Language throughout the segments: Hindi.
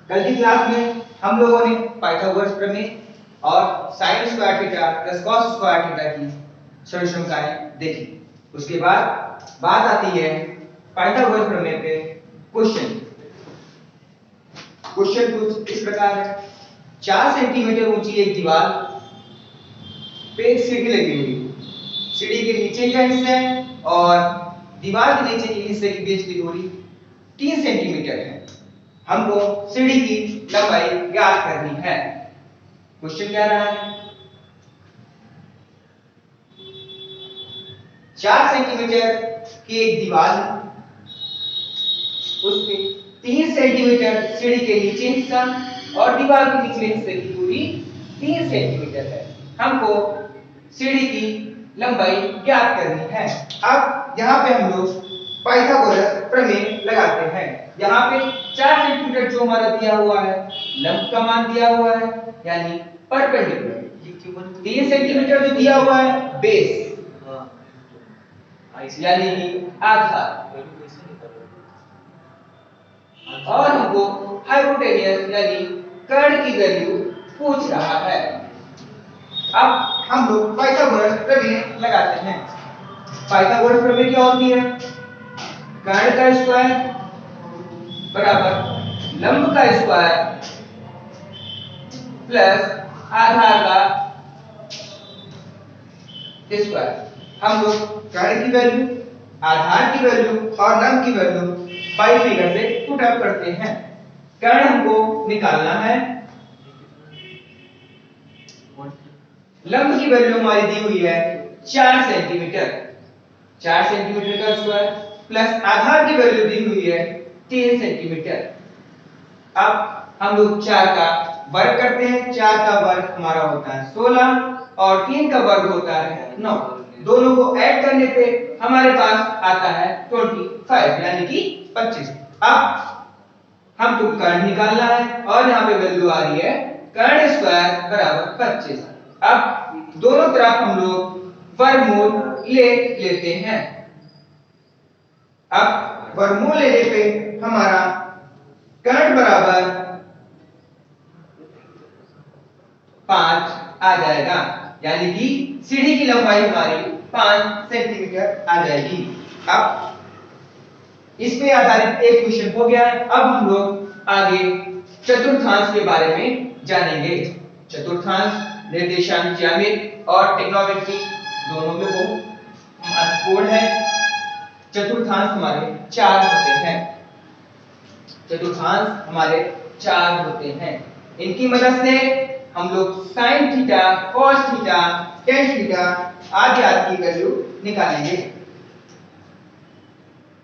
कल की क्लास में हम लोगों ने पाइथागोरस प्रमेय और sin square theta plus cos square theta की सर्वसमताएं देखी। उसके बाद बात आती है पाइथागोरस प्रमेय पे क्वेश्चन। क्वेश्चन कुछ इस प्रकार है। 4 सेंटीमीटर ऊंची एक दीवार पे एक सीढ़ी लगी हुई। सीढ़ी के नीचे का हिस्सा है और दीवार के नीचे के हिस्से के बीच की दूरी 3 सेंटीमीटर है। हमको सीढ़ी की लंबाई ज्ञात करनी है। क्वेश्चन क्या रहा है? 4 सेंटीमीटर की एक दीवार, उसमें 3 सेंटीमीटर सीढ़ी के नीचे हिस्सा और दीवार के निचले हिस्से की दूरी 3 सेंटीमीटर है। हमको सीढ़ी की लंबाई ज्ञात करनी है। अब यहाँ पे हम लोग पाइथागोरस प्रमेय लगाते हैं। यहाँ पे 4 सेंटीमीटर जो हमारा दिया हुआ है, लंब का मान दिया हुआ है, यानी परपेंडिकुलर। 3 सेंटीमीटर जो दिया हुआ है बेस, यानी कि आधार, और हमको हाइपोटेनियस यानी कर्ण की वैल्यू पूछ रहा है। अब हम लोग पाइथागोरस प्रमेय लगाते हैं। पाइथागोरस प्रमेय क्या होती है? कर्ण का स्क्वायर बराबर लंब का स्क्वायर प्लस आधार का स्क्वायर। हम लोग कर्ण की वैल्यू, आधार की वैल्यू और लंब की वैल्यू पाई फिगर से पुट अप करते हैं। कर्ण हमको निकालना है। लंब की वैल्यू हमारी दी हुई है 4 सेंटीमीटर। 4 सेंटीमीटर का स्क्वायर प्लस आधार की वैल्यू दी हुई है 3 सेंटीमीटर। अब हम लोग 4 का वर्ग करते हैं। 4 का वर्ग हमारा होता है 16 और 3 का वर्ग होता है 9। दोनों को ऐड करने पे हमारे पास आता है 25 यानी कि 25। अब हमको कर्ण निकालना है और यहाँ पे वैल्यू आ रही है कर्ण स्क्वायर बराबर 25। अब दोनों तरफ हम लोग वर्गमूल ले लेते हैं। अब वर्गमूल लेने पे हमारा कर्ण बराबर 5 आ जाएगा, यानी कि सीढ़ी की लंबाई हमारी 5 सेंटीमीटर आ जाएगी। अब इस पे आधारित एक क्वेश्चन हो गया। अब हम लोग आगे चतुर्थांश के बारे में जानेंगे। चतुर्थांश निर्देशांक ज्यामिति और ट्रिग्नोमेट्री दोनों में बहुत महत्वपूर्ण है। चतुर्थांश हमारे 4 होते हैं। चतुर्थांश हमारे 4 होते हैं। इनकी मदद से हम लोग sin theta, cos theta, tan theta आदि आदि की वैल्यू निकालेंगे।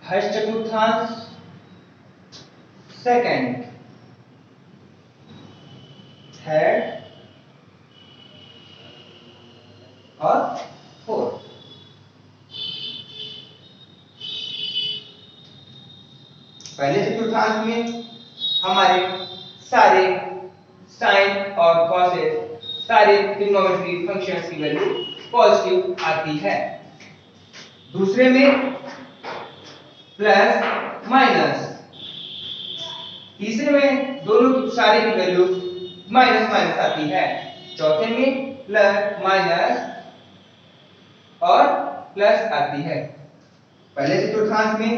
फर्स्ट चतुर्थांश, सेकंड, थर्ड और फोर्थ। पहले चतुर्थांश में हमारे सारे साइन और कॉसेस, सारे ट्रिग्नोमेट्री फंक्शंस की वैल्यू पॉजिटिव आती है। दूसरे में प्लस माइनस, तीसरे में दोनों की सारे की वैल्यू माइनस माइनस आती है। चौथे में प्लस माइनस और प्लस आती है। पहले चतुर्थांश में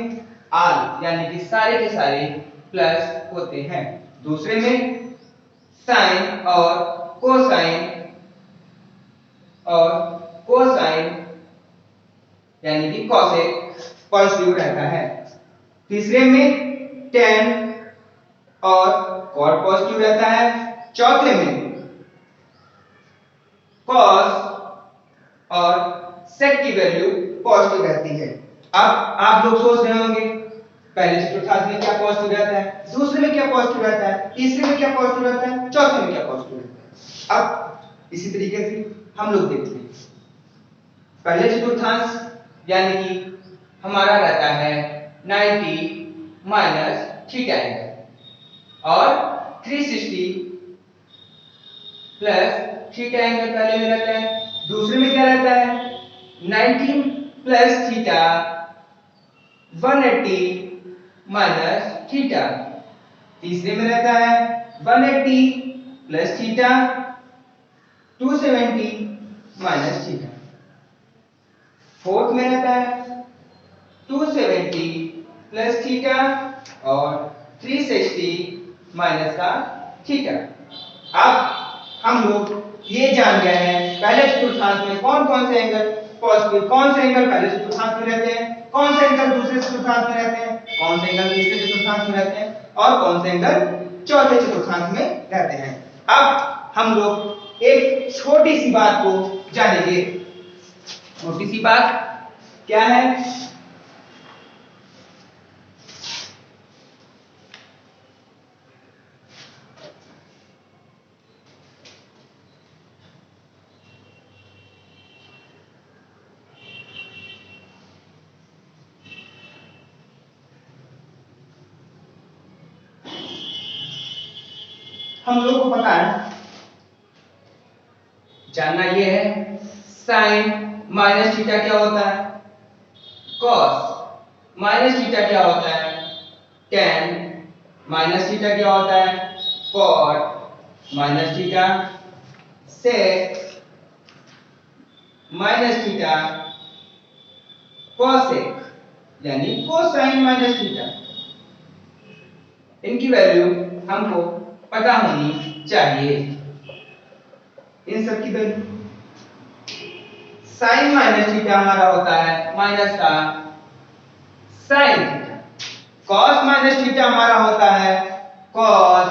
आल यानी कि सारे के सारे प्लस होते हैं। दूसरे में साइन और कोसाइन यानी कि कॉसेक पॉजिटिव रहता है। तीसरे में tan और cot पॉजिटिव रहता है। चौथे में cos और sec की वैल्यू पॉजिटिव रहती है। अब आप लोग सोच रहे होंगे पहले चतुर्थांश में क्या पॉजिटिव रहता है, दूसरे में क्या पॉजिटिव रहता है, तीसरे में क्या पॉजिटिव रहता है, चौथे में क्या पॉजिटिव रहता है। अब इसी तरीके से हम लोग देखते हैं। पहले चतुर्थांश यानी कि हमारा रहता है 90 माइनस थीटा एंगल और 360 प्लस थीटा एंगल पहले में रहता है। दूसरे में क्या रहता है 90 प्लस थीटा 180 माइनस थीटा। तीसरे में रहता है 180 plus theta 270 minus theta. Fourth में रहता है 270 प्लस थीटा और 360 माइनस का थीटा। अब हम लोग ये जान गए हैं पहले चतुर्थांश में कौन कौन से एंगल पॉजिटिव, कौन से एंगल पहले चतुर्थांश में रहते हैं, कौन से एंगल दूसरे चतुर्थांश में रहते हैं, कौन से एंगल तीसरे चतुर्थांश में रहते हैं और कौन से एंगल चौथे चतुर्थांश में रहते हैं। अब हम लोग एक छोटी सी बात को जानेंगे। छोटी सी बात क्या है? हम लोग को पता है, जानना ये है साइन माइनस थीटा क्या होता है, कॉस माइनस थीटा क्या होता है, टेन माइनस थीटा क्या होता है, cot minus theta, sec minus theta, cosec यानी कोसाइन माइनस थीटा। इनकी वैल्यू हमको पता होनी चाहिए। इन सब की वैल्यू साइन माइनस थीटा हमारा होता है माइनस का sine theta, cos minus theta हमारा होता है कॉस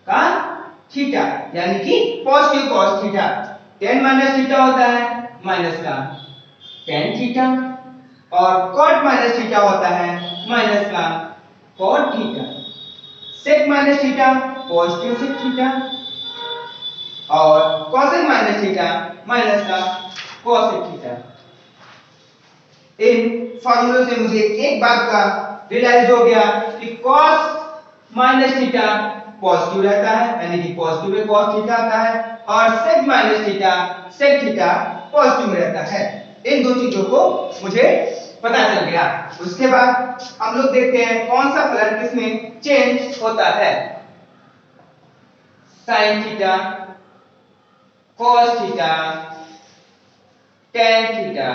का थीटा यानी कि positive cos theta, tan minus theta होता है माइनस का टेन थीटा और कॉट माइनस थीटा होता है माइनस का cot theta, sec minus theta positive sec theta और कॉसेक माइनस थीटा माइनस का कॉसेक थीटा। इन फार्मूलों से मुझे एक बात का रियलाइज हो गया कि कॉस माइनस थीटा पॉजिटिव रहता है यानी कि पॉजिटिव में कॉस थीटा आता है और sec minus theta sec theta positive में रहता है। इन दो चीजों को मुझे पता चल गया। उसके बाद हम लोग देखते हैं कौन सा फलन किसमें चेंज होता है। Sign theta, cos theta, tan theta,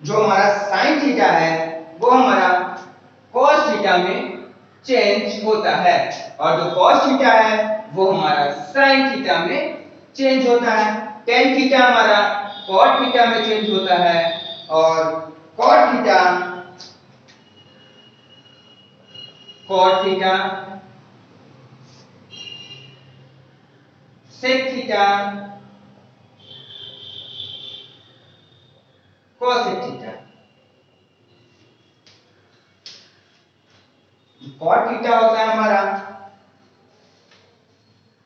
जो हमारा साइन थीटा है वो हमारा कॉस थीटा में चेंज होता है और जो कॉस थीटा है वो हमारा साइन थीटा में चेंज होता है। टेन थीटा हमारा कॉट थीटा में चेंज होता है और cot theta sec theta cosec theta. Cot theta होता है हमारा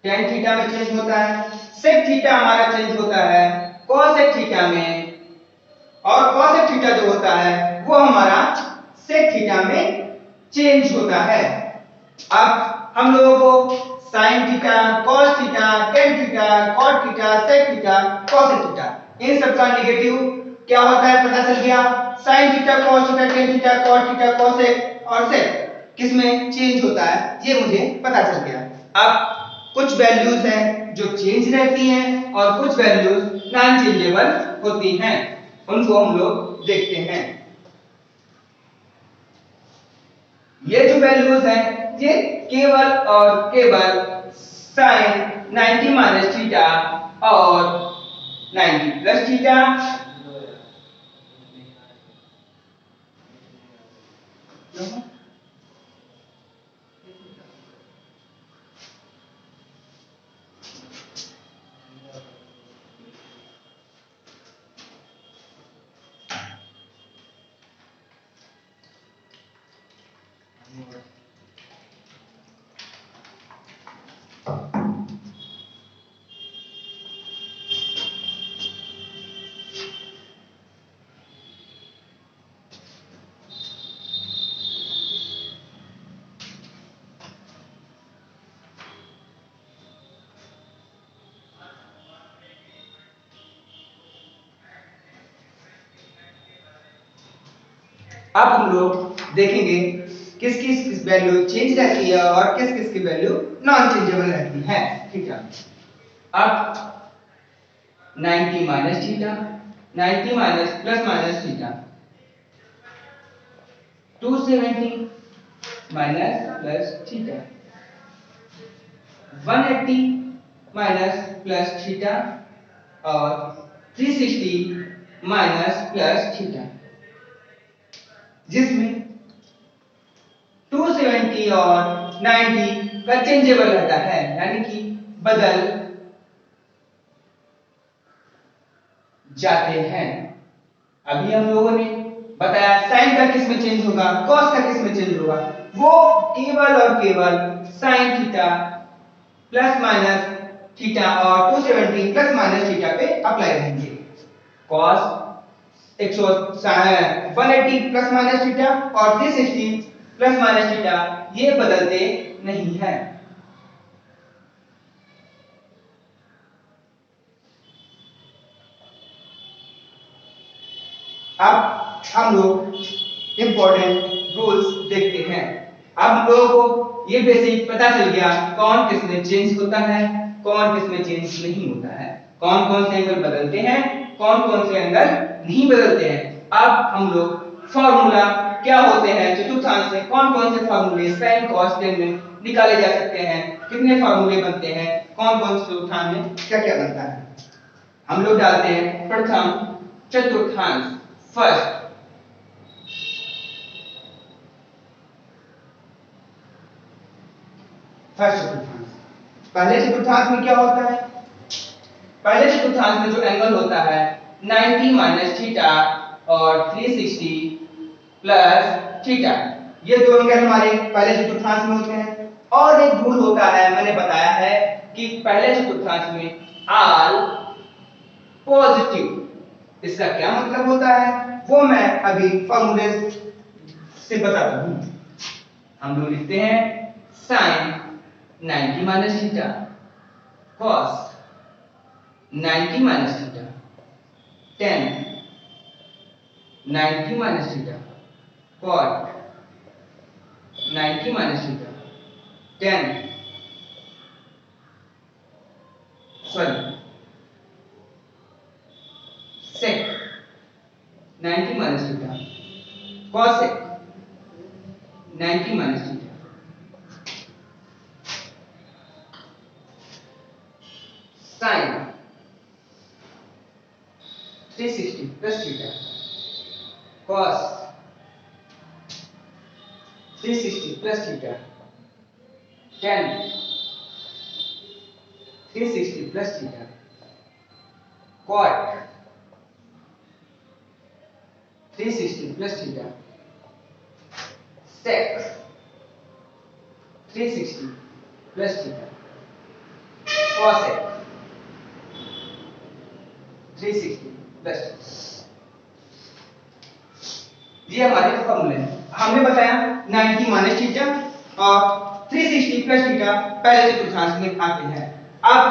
टेन थीटा में चेंज होता है, सेक थीटा हमारा चेंज होता है कॉसेक थीटा में और कॉसेक थीटा जो होता है वो हमारा सेक थीटा में चेंज होता है। अब हम लोगों को sine theta, cos theta, tan theta, cot theta, sec theta, cosec theta इन सब का नेगेटिव क्या होता है पता चल गया। Sine theta, cos theta, tan theta, cot theta, cosec और सेक किसमें चेंज होता है ये मुझे पता चल गया। अब कुछ वैल्यूज हैं जो चेंज रहती हैं और कुछ वैल्यूज नॉन चेंजेबल होती हैं, उनको हम लोग देखते हैं। ये जो वैल्यूज हैं ये केवल और केवल साइन 90 माइनस थीटा और 90 प्लस थीटा अब हम लोग देखेंगे किस किस वैल्यू चेंज रहती है और किस किस की वैल्यू नॉन चेंजेबल रहती है। ठीक है, अब 90 minus theta, 90 minus plus minus theta, 270 minus plus theta, 180 minus plus theta और 360 माइनस प्लस थीटा, जिसमें 270 और 90 का चेंजेबल रहता है, यानी कि बदल जाते हैं। अभी हम लोगों ने बताया साइन का किस में चेंज होगा, कॉस का किस में चेंज होगा, वो केवल और केवल sine theta plus minus theta और 270 प्लस माइनस थीटा पे अप्लाई रहेंगे। कॉस 180 प्लस माइनस थीटा और 360 प्लस माइनस थीटा ये बदलते नहीं है। अब हम लोग इंपॉर्टेंट रूल्स देखते हैं। अब हम लोगों को ये बेसिक पता चल गया कौन किस में चेंज होता है, कौन किस में चेंज नहीं होता है, कौन कौन से एंगल बदलते हैं, कौन कौन से एंगल नहीं बदलते हैं। अब हम लोग फॉर्मूला क्या होते हैं चतुर्थांश में, कौन कौन से फॉर्मूले sin cos tan में निकाले जा सकते हैं, कितने फॉर्मूले बनते हैं, कौन कौन से चतुर्थांश में क्या क्या बनता है। हम लोग डालते हैं प्रथम चतुर्थांश, फर्स्ट चतुर्थांश। पहले चतुर्थांश में क्या होता है, पहले चतुर्थांश में जो एंगल होता है 90 माइनस थीटा और 360 प्लस थीटा, ये दो एंगल हमारे पहले चतुर्थांश में होते हैं। और एक रूल होता है, मैंने बताया है कि पहले चतुर्थांश में आल पॉजिटिव। इसका क्या मतलब होता है वो मैं अभी फॉर्मूले से बताता हूं। हम लोग लिखते हैं sin 90 minus theta cos 90 minus theta tan 90 minus theta cot 90 minus theta tan sec 90 minus theta cosec 90 minus theta, sin 360 plus theta cos 360 plus theta tan 360 plus theta cot 360 plus theta sec 360 plus theta cosec 360 plus. ये हमारे फॉर्मूले हैं। हमने बताया 90 माइनस थीटा और 360 प्लस थीटा पहले चतुर्थांश में आते हैं। अब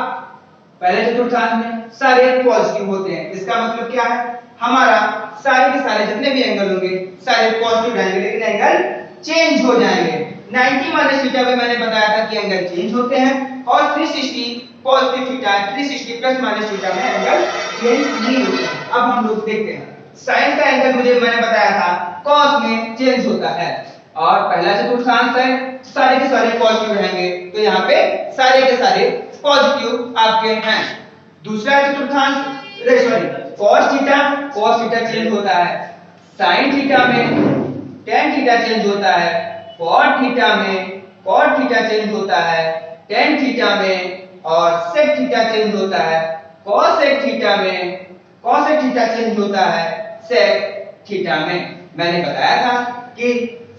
पहले चतुर्थांश में सारे पॉजिटिव होते हैं, इसका मतलब क्या है, हमारा सारे के सारे जितने भी एंगल होंगे सारे पॉजिटिव रहेंगे, लेकिन एंगल चेंज हो जाएंगे। 90 माइनस थीटा में मैंने बताया था कि एंगल चेंज होते हैं और 360 positive theta 360 plus minus theta में एंगल चेंज नहीं होते। अब हम लोग देखते हैं साइन का एंगल मुझे मैंने बताया था cos में चेंज होता है और पहला चतुर्थांश है सारे के सारे पॉजिटिव रहेंगे, तो यहाँ पे सारे के सारे पॉजिटिव आपके हैं। दूसरा चतुर्थांश cos थीटा चेंज होता है, sin थीटा में tan थीटा चेंज होता है, cot थीटा में cot थीटा चेंज होता है, tan थीटा में और sec थीटा चेंज होता है, cosec थीटा में cosec थीटा चेंज होता है sec थीटा में। मैंने बताया था कि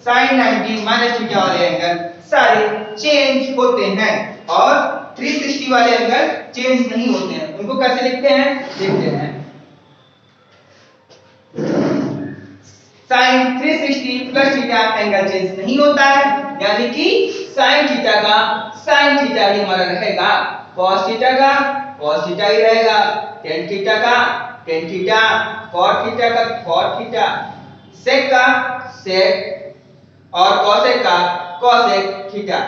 sin 90 माइनस थीटा वाले एंगल सारे चेंज होते हैं और 360 वाले एंगल चेंज नहीं होते हैं। उनको कैसे लिखते हैं देखते हैं। sin 360 plus theta angle change नहीं होता है, यानी कि sin थीटा का sin थीटा ही हमारा रहेगा, cos थीटा का cos थीटा ही रहेगा, tan थीटा का tan थीटा, cot थीटा का cot थीटा, sec का सेक और कॉसेक का कॉसेक थीटा।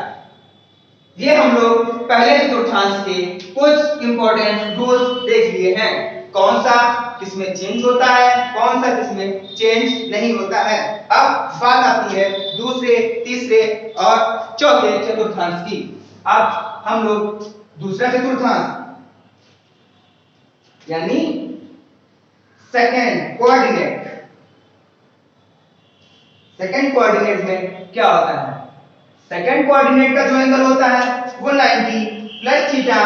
ये हम लोग पहले चतुर्थांश के कुछ इंपॉर्टेंट रूल्स देख लिए हैं। कौन सा किसमें चेंज होता है, कौन सा किसमें चेंज नहीं होता है। अब बात आती है दूसरे, तीसरे और चौथे चतुर्थांश की। अब हम लोग दूसरा चतुर्थांश यानी सेकंड कोऑर्डिनेट में क्या होता है। सेकंड कोऑर्डिनेट का जो एंगल होता है वो 90 प्लस थीटा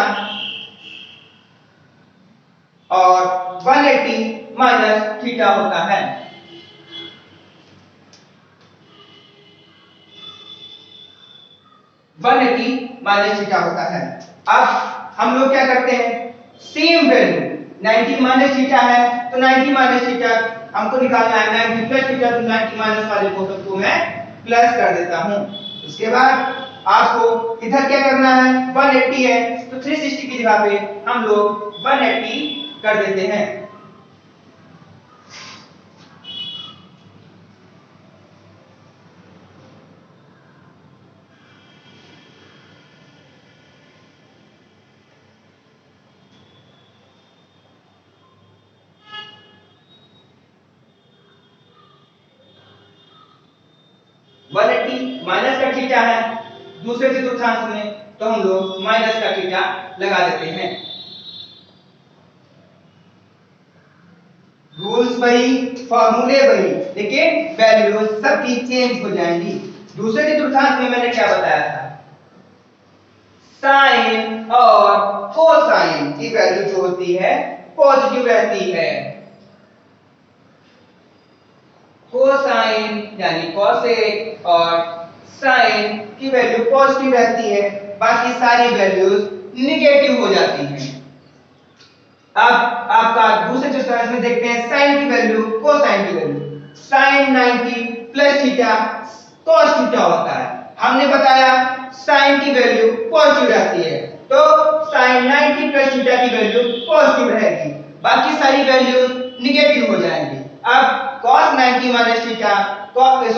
और 180 माइनस थीटा होता है। माइनस थीटा होता है। अब हम लोग क्या करते हैं, सेम वैल्यू 90 माइनस थीटा है तो 90 माइनस थीटा हमको निकालना है, 90 प्लस थीटा तो 90 माइनस वाले को सबको मैं प्लस कर देता हूं। उसके बाद आपको इधर क्या करना है, 180 है तो 360 की जगह पे हम लोग 180 कर देते हैं। माइनस का थीटा है दूसरे चतुर्थांश में तो हम लोग माइनस का थीटा लगा देते हैं। रूल्स वही, फॉर्मूले वही, लेकिन वैल्यूज सबकी चेंज हो जाएंगी। दूसरे चतुर्थांश में मैंने क्या बताया था, साइन और कोसाइन की वैल्यू जो होती है पॉजिटिव रहती है। कोसाइन यानी कॉसेक और साइन की वैल्यू पॉजिटिव रहती है, बाकी सारी वैल्यूज निगेटिव हो जाती हैं। अब आपका दूसरे चतुर्थांश में देखते हैं साइन की वैल्यू, कोसाइन की value. Sine 90 plus theta cos theta होता है। हमने बताया साइन की वैल्यू पॉजिटिव रहती है तो साइन 90 प्लस थीटा की वैल्यू पॉजिटिव रहेगी, बाकी सारी वैल्यूज निगेटिव हो जाएंगी। अब cos 90 minus theta cos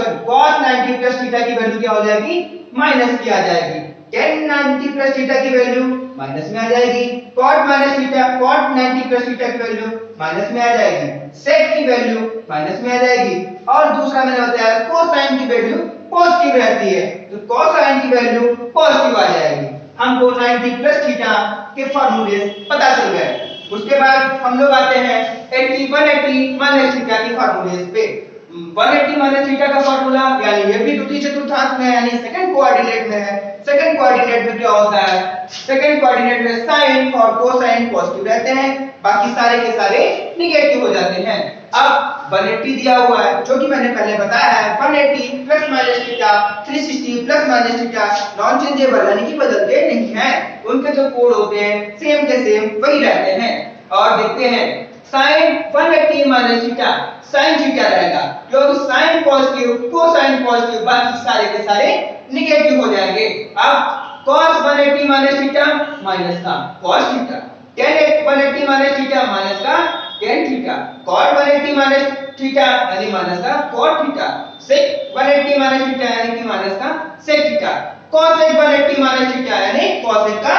90 plus theta की वैल्यू क्या हो जाएगी, माइनस की आ जाएगी। tan 90 प्लस थीटा की वैल्यू माइनस में आ जाएगी। cot minus theta cot 90 plus theta की वैल्यू माइनस में आ जाएगी। sec की वैल्यू माइनस में आ जाएगी। और दूसरा मैंने बताया cosine की वैल्यू पॉजिटिव रहती है तो cosine की वैल्यू पॉजिटिव आ जाएगी। हमको 90 प्लस थीटा के फार्मूले पता चल गए। उसके बाद हम लोग आते हैं 80 180 माइनस थीटा के फार्मूले पे। 180 माइनस थीटा का फार्मूला यानी ये भी द्वितीय चतुर्थांश में है यानी सेकंड कोऑर्डिनेट में है। सेकंड कोऑर्डिनेट में क्या होता है, सेकंड कोऑर्डिनेट में साइन और कोसाइन पॉजिटिव रहते हैं, बाकी सारे के सारे निगेटिव हो जाते हैं। अब 180 दिया हुआ है जो कि मैंने पहले बताया है, 180 plus minus theta 360 plus minus theta non changeable यानी कि बदलते नहीं हैं, उनके जो कोड होते हैं सेम के सेम वही रहते हैं। और देखते हैं sine 180 minus theta sine theta रहेगा क्योंकि साइन पॉजिटिव कोसाइन पॉजिटिव, बाकी सारे के सारे निगेटिव हो जाएंगे। अब cos 180 माइनस थीटा माइनस का cos theta, tan 180 minus theta minus का tan theta, cot 180 minus theta यानी माइनस का cot theta, sec 180 minus theta यानी कि माइनस का sec theta, cosec 180 minus theta यानी cosec का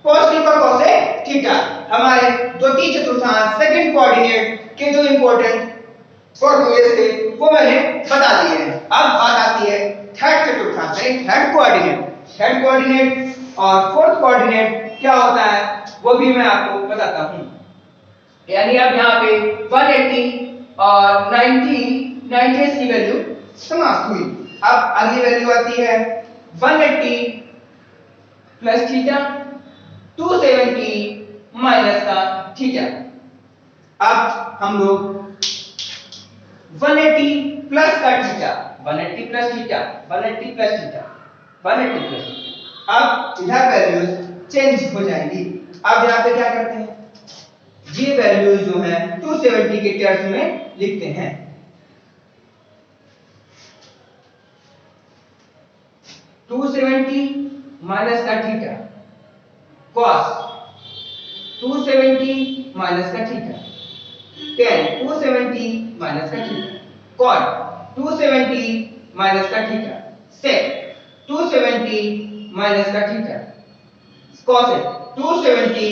पॉजिटिव का cosec थीटा। हमारे द्वितीय चतुर्थांश सेकंड कोऑर्डिनेट के जो इंपॉर्टेंट फॉर्मूले थे वो मैंने बता दिए हैं। अब बात आती है थर्ड चतुर्थांश यानी थर्ड कोऑर्डिनेट। थर्ड कोऑर्डिनेट और फोर्थ कोऑर्डिनेट क्या होता है वो भी मैं आपको बताता हूं। यानी अब यहाँ पे 180 और 90 की वैल्यू समाप्त हुई। अब अगली वैल्यू आती है 180 प्लस थीटा 270 माइनस का थीटा। अब हम लोग 180 प्लस का theta 180 plus theta 180 plus theta 180 plus, अब इधर वैल्यूज चेंज हो जाएंगी। अब यहाँ पे क्या करते हैं, ये वैल्यूज जो है 270 के टर्म्स में लिखते हैं। माइनस का थीटा cos 270 माइनस का थीटा tan 270 माइनस का थीटा cot 270 माइनस का थीटा, सेक 270 माइनस का थीटा, कोसेक 270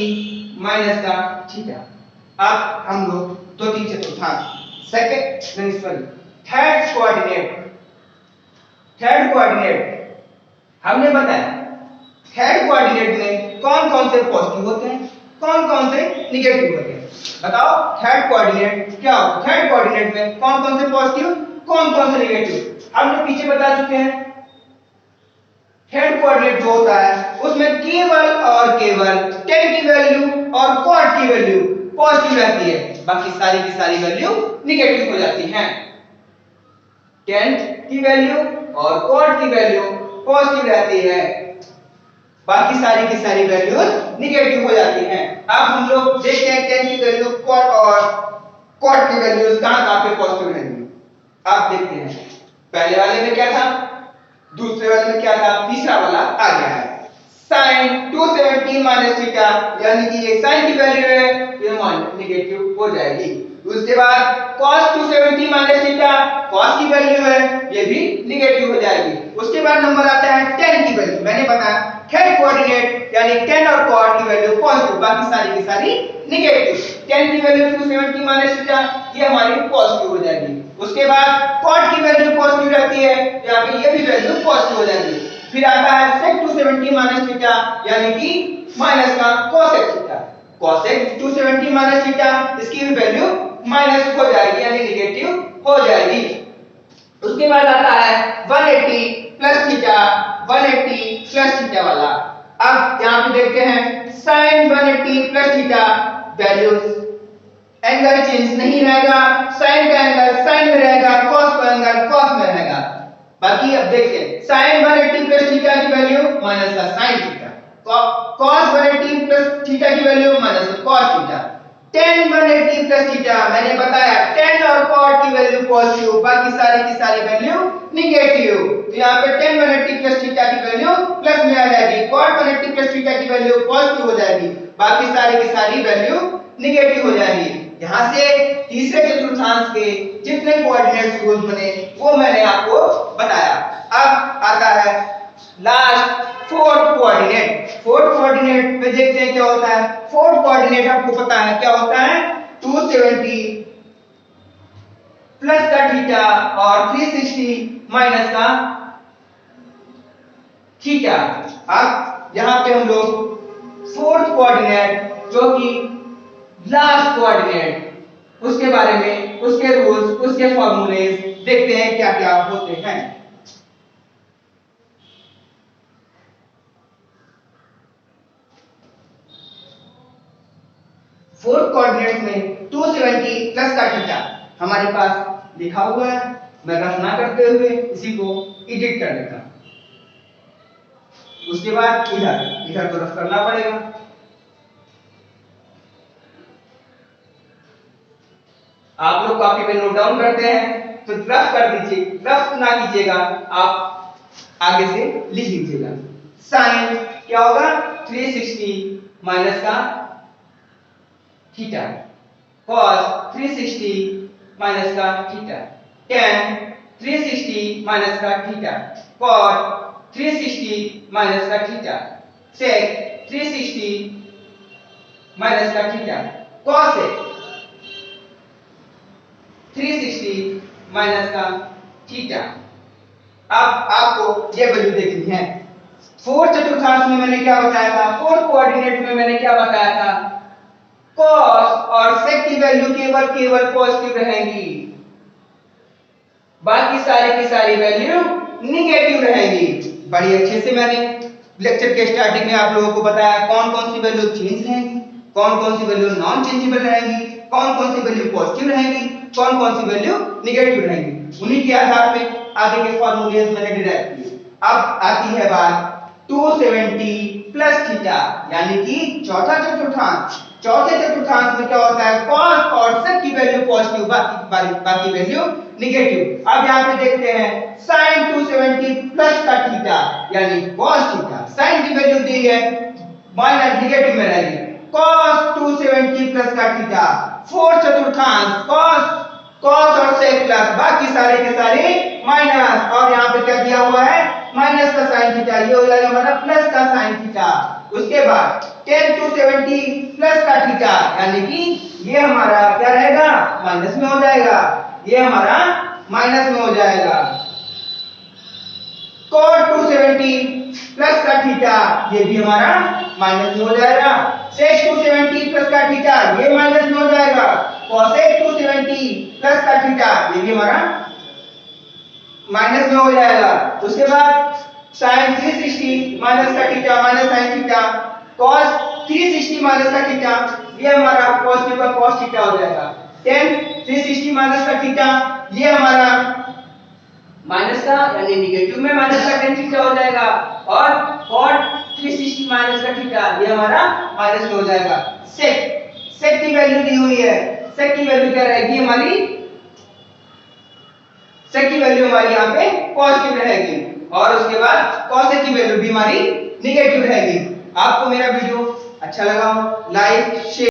माइनस का थीटा। अब हम लोग दो तीन चतुर्थांश सेकंड सॉरी थर्ड कोऑर्डिनेट हमने बताया थर्ड कोऑर्डिनेट में कौन कौन से पॉजिटिव होते हैं, कौन कौन से निगेटिव होते हैं, बताओ थर्ड कोऑर्डिनेट क्या होता है। थर्ड कोऑर्डिनेट में कौन कौन से पॉजिटिव, कौन कौन से निगेटिव हमने पीछे बता चुके हैं। थर्ड कोऑर्डिनेट जो होता है उसमें केवल और केवल tan की वैल्यू और cot की वैल्यू पॉजिटिव रहती है, बाकी सारी की सारी वैल्यू निगेटिव हो जाती हैं। tan की वैल्यू और cot की वैल्यू पॉजिटिव रहती है, बाकी सारी की सारी वैल्यूज निगेटिव हो जाती हैं। अब हम लोग देखते हैं tan की वैल्यू cot और cot की वैल्यूज कहां पे पॉजिटिव रहेंगी। आप देखते हैं पहले वाले में क्या था, दूसरे वाले में क्या था, तीसरा वाला आ गया है sin 270 माइनस थीटा, यानी कि ये sin की वैल्यू है ये निगेटिव हो जाएगी। उसके बाद cos 270 माइनस थीटा, cos की वैल्यू है ये भी निगेटिव हो जाएगी। उसके बाद नंबर आता है tan की वैल्यू, मैंने बताया थर्ड कोऑर्डिनेट यानी tan और cot की वैल्यू पॉजिटिव, बाकी सारी की सारी निगेटिव। tan की वैल्यू 270 माइनस थीटा ये हमारी पॉजिटिव हो जाएगी। उसके बाद cot की वैल्यू पॉजिटिव रहती है, यहाँ पे ये भी वैल्यू पॉजिटिव हो जाएगी। फिर आता है sec 270 माइनस थीटा, यानी कि माइनस का cosec theta, cosec 270 minus theta इसकी भी वैल्यू माइनस हो जाएगी यानी निगेटिव हो जाएगी। उसके बाद आता है 180 प्लस थीटा, 180 प्लस थीटा वाला। अब यहाँ पे देखते हैं sin 180 plus theta values angle change नहीं रहेगा, sin का एंगल sin में रहेगा, cos का एंगल cos में रहेगा। बाकी अब देखते हैं sin 180 प्लस थीटा की वैल्यू माइनस का sin theta, cos 180 plus theta की वैल्यू माइनस का cos theta, tan 180 plus theta मैंने बताया tan और cot की वैल्यू पॉजिटिव, बाकी सारी की सारी वैल्यू निगेटिव। तो यहाँ पे tan 180 प्लस थीटा की वैल्यू प्लस में आ जाएगी, cot 180 प्लस थीटा की वैल्यू पॉजिटिव हो जाएगी, बाकी सारी की सारी वैल्यू निगेटिव हो जाएगी। यहां से तीसरे चतुर्थांश के जितने कोऑर्डिनेट्स रूल्स बने वो मैंने आपको बताया। अब आता है last fourth coordinate. Fourth coordinate में देखते हैं क्या होता है। फोर्थ कोऑर्डिनेट आपको पता है क्या होता है, 270 प्लस का थीटा और 360 माइनस का थीटा। अब यहां पे हम लोग फोर्थ कोऑर्डिनेट जो कि लास्ट कोऑर्डिनेट उसके बारे में, उसके रूल्स, उसके फॉर्मूलेज देखते हैं क्या क्या होते हैं। फोर्थ कोऑर्डिनेट में 270 प्लस का थीटा हमारे पास लिखा हुआ है, मैं रफ ना करते हुए इसी को एडिट कर देता हूं। उसके बाद इधर तो रफ करना पड़ेगा। आप लोग कॉपी पे नोट डाउन करते हैं तो रफ कर दीजिए, रफ ना कीजिएगा, आप आगे से लिख लीजिएगा। साइन क्या होगा 360 माइनस का थीटा, cos 360 माइनस का थीटा, tan 360 माइनस का थीटा, cot 360 माइनस का थीटा, sec 360 माइनस का थीटा, cosec 360 माइनस का थीटा। अब आपको ये वैल्यू देखनी है। फोर्थ चतुर्थांश में मैंने क्या बताया था, फोर्थ कोऑर्डिनेट में मैंने क्या बताया था, cos और sec की वैल्यू केवल पॉजिटिव रहेंगी, बाकी सारी की सारी वैल्यू निगेटिव रहेंगी। बड़ी अच्छे से मैंने लेक्चर के स्टार्टिंग में आप लोगों को बताया कौन कौन सी वैल्यू चेंज रहेंगी, कौन कौन सी वैल्यू नॉन चेंजेबल रहेंगी, कौन कौन सी वैल्यू पॉजिटिव रहेंगी, कौन कौन सी वैल्यू निगेटिव रहेंगी। उन्हीं के आधार पे आगे के फॉर्मूलेज मैंने डिराइव किए। अब आती है बात 270 प्लस थीटा, यानी कि चौथा चतुर्थांश। चौथे चतुर्थांश में क्या होता है, cos और sec की वैल्यू पॉजिटिव, बाकी वैल्यू निगेटिव। अब यहाँ पे देखते हैं sin 270 प्लस का थीटा यानी cos थीटा, sin की वैल्यू दी है माइनस निगेटिव में रहेगी, cos 270 प्लस का थीटा। फोर्थ चतुर्थांश cos cos और sec प्लस बाकी सारे के सारे माइनस, और यहाँ पे क्या दिया हुआ है माइनस का sin थीटा, ये हो जाएगा हमारा प्लस का sin थीटा। उसके बाद tan 270 प्लस का थीटा, यानी कि ये हमारा क्या रहेगा माइनस में हो जाएगा, ये हमारा माइनस में हो जाएगा। cot 270 प्लस का थीटा, ये भी हमारा माइनस में हो जाएगा। sec 270 प्लस का थीटा, ये माइनस में हो जाएगा। cosec 270 प्लस का थीटा, ये भी हमारा माइनस में हो जाएगा। उसके बाद sin 360 माइनस का theta minus sin theta, cos 360 minus का थीटा, ये हमारा cos का cos थीटा हो जाएगा। tan 360 माइनस का थीटा, ये हमारा माइनस का यानी निगेटिव में माइनस का tan थीटा हो जाएगा, और cot 360 माइनस का थीटा, ये हमारा माइनस में हो जाएगा। sec की वैल्यू दी हुई है, sec की वैल्यू क्या रहेगी हमारी, sec की वैल्यू हमारी यहाँ पे पॉजिटिव रहेगी, और उसके बाद cosec की वैल्यू भी हमारी निगेटिव रहेगी। आपको मेरा वीडियो अच्छा लगा हो लाइक शेयर